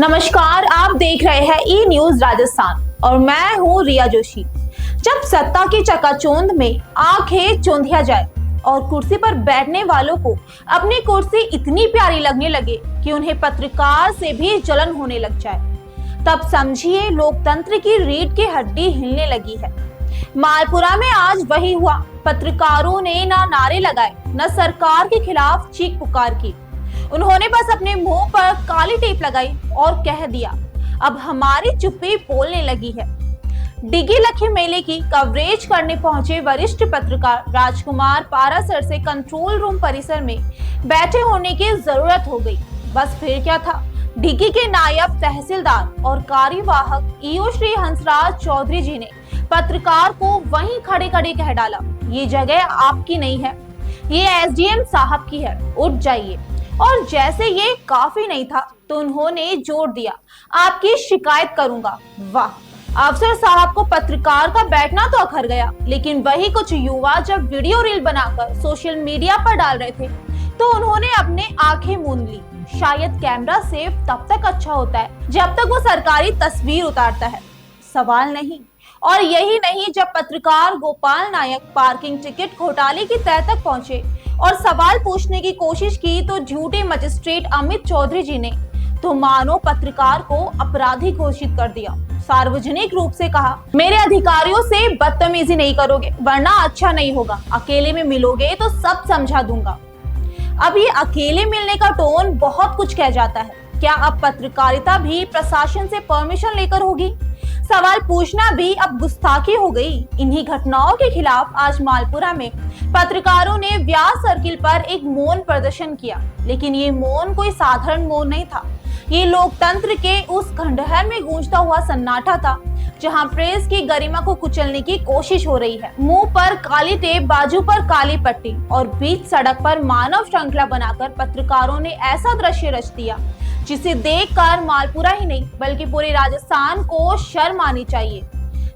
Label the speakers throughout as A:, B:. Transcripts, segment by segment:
A: नमस्कार, आप देख रहे हैं ई न्यूज राजस्थान और मैं हूं रिया जोशी। जब सत्ता की चकाचौंध में आंखें चौंधिया जाए और कुर्सी पर बैठने वालों को अपनी कुर्सी इतनी प्यारी लगने लगे कि उन्हें पत्रकार से भी जलन होने लग जाए, तब समझिए लोकतंत्र की रीढ़ की हड्डी हिलने लगी है। मालपुरा में आज वही हुआ। पत्रकारों ने ना नारे लगाए, न सरकार के खिलाफ चीख पुकार की। उन्होंने बस अपने मुंह पर काली टेप लगाई और कह दिया, अब हमारी चुप्पी बोलने लगी है। डिगी लखी मेले की कवरेज करने पहुंचे वरिष्ठ पत्रकार राजकुमार पारासर से कंट्रोल रूम परिसर में बैठे होने की जरूरत हो गई। बस फिर क्या था, डिगी के नायब तहसीलदार और कार्यवाहक ईओ श्री हंसराज चौधरी जी ने पत्रकार को वहीं खड़े खड़े कह डाला, ये जगह आपकी नहीं है, ये एसडीएम साहब की है, उठ जाइए। और जैसे ये काफी नहीं था तो उन्होंने जोर दिया, आपकी शिकायत करूंगा। वाह, अफसर साहब को पत्रकार का बैठना तो अखर गया, लेकिन वही कुछ युवा जब वीडियो रील बनाकर सोशल मीडिया पर डाल रहे थे तो उन्होंने अपने आंखें मूंद ली। शायद कैमरा सेफ तब तक अच्छा होता है जब तक वो सरकारी तस्वीर उतारता है, सवाल नहीं। और यही नहीं, जब पत्रकार गोपाल नायक पार्किंग टिकट घोटाले की तह तक पहुंचे और सवाल पूछने की कोशिश की तो झूठे मजिस्ट्रेट अमित चौधरी जी ने तो मानो पत्रकार को अपराधी घोषित कर दिया। सार्वजनिक रूप से कहा, मेरे अधिकारियों से बदतमीजी नहीं करोगे वरना अच्छा नहीं होगा, अकेले में मिलोगे तो सब समझा दूंगा। अब ये अकेले मिलने का टोन बहुत कुछ कह जाता है। क्या अब पत्रकारिता भी प्रशासन से परमिशन लेकर होगी? सवाल पूछना भी अब गुस्ताखी हो गई। इन्हीं घटनाओं के खिलाफ आज मालपुरा में पत्रकारों ने व्यास सर्किल पर एक मौन प्रदर्शन किया, लेकिन ये मौन कोई साधारण मौन नहीं था। ये लोकतंत्र के उस खंडहर में गूंजता हुआ सन्नाटा था जहां प्रेस की गरिमा को कुचलने की कोशिश हो रही है। मुंह पर काली टेप, बाजू पर काली पट्टी और बीच सड़क पर मानव श्रृंखला बनाकर पत्रकारों ने ऐसा दृश्य रच दिया जिसे देखकर मालपुरा ही नहीं बल्कि पूरे राजस्थान को शर्म आनी चाहिए।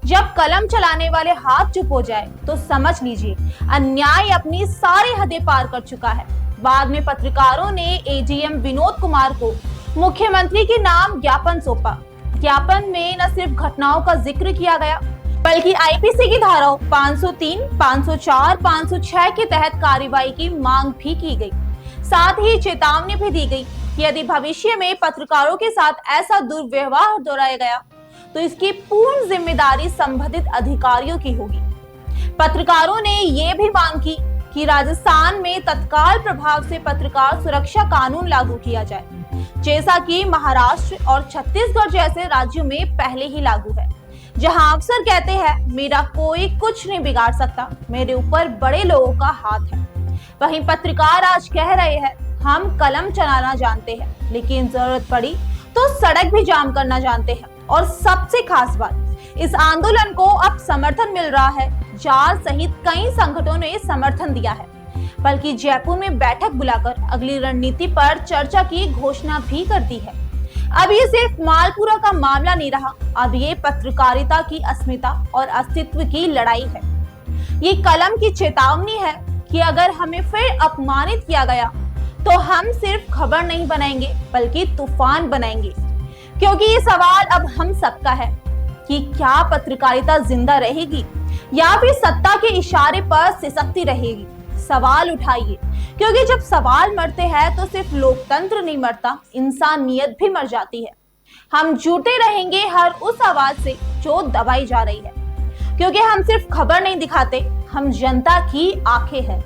A: जब कलम चलाने वाले हाथ चुप हो जाए तो समझ लीजिए अन्याय अपनी सारी हदें पार कर चुका है। बाद में पत्रकारों ने एजीएम विनोद कुमार को मुख्यमंत्री के नाम ज्ञापन सौंपा। ज्ञापन में न सिर्फ घटनाओं का जिक्र किया गया बल्कि आईपीसी की धाराओं 503, 504, 506 के तहत कार्रवाई की मांग भी की गई। साथ ही चेतावनी भी दी गई कि यदि भविष्य में पत्रकारों के साथ ऐसा दुर्व्यवहार दोहराया गया तो इसकी पूर्ण जिम्मेदारी संबंधित अधिकारियों की होगी। पत्रकारों ने ये भी मांग की कि राजस्थान में तत्काल प्रभाव से पत्रकार सुरक्षा कानून लागू किया जाए, जैसा कि महाराष्ट्र और छत्तीसगढ़ जैसे राज्यों में पहले ही लागू है, जहां अफसर कहते हैं मेरा कोई कुछ नहीं बिगाड़ सकता, मेरे ऊपर बड़े लोगों का हाथ है। वहीं पत्रकार आज कह रहे हैं, हम कलम चलाना जानते हैं लेकिन जरूरत पड़ी तो सड़क भी जाम करना जानते हैं। और सबसे खास बात, इस आंदोलन को अब समर्थन मिल रहा है। जार सहित कई संगठनों ने समर्थन दिया है, बल्कि जयपुर में बैठक बुलाकर अगली रणनीति पर चर्चा की घोषणा भी कर दी है। अब ये सिर्फ मालपुरा का मामला नहीं रहा, अब ये पत्रकारिता की अस्मिता और अस्तित्व की लड़ाई है। ये कलम की चेतावनी है कि अगर हमें फिर अपमानित किया गया तो हम सिर्फ खबर नहीं बनाएंगे बल्कि तूफान बनाएंगे। क्योंकि ये सवाल अब हम सबका है कि क्या पत्रकारिता जिंदा रहेगी या फिर सत्ता के इशारे पर सिसकती रहेगी। सवाल उठाइए, क्योंकि जब सवाल मरते हैं तो सिर्फ लोकतंत्र नहीं मरता, इंसानियत भी मर जाती है। हम जुटे रहेंगे हर उस आवाज से जो दबाई जा रही है, क्योंकि हम सिर्फ खबर नहीं दिखाते, हम जनता की आंखें हैं।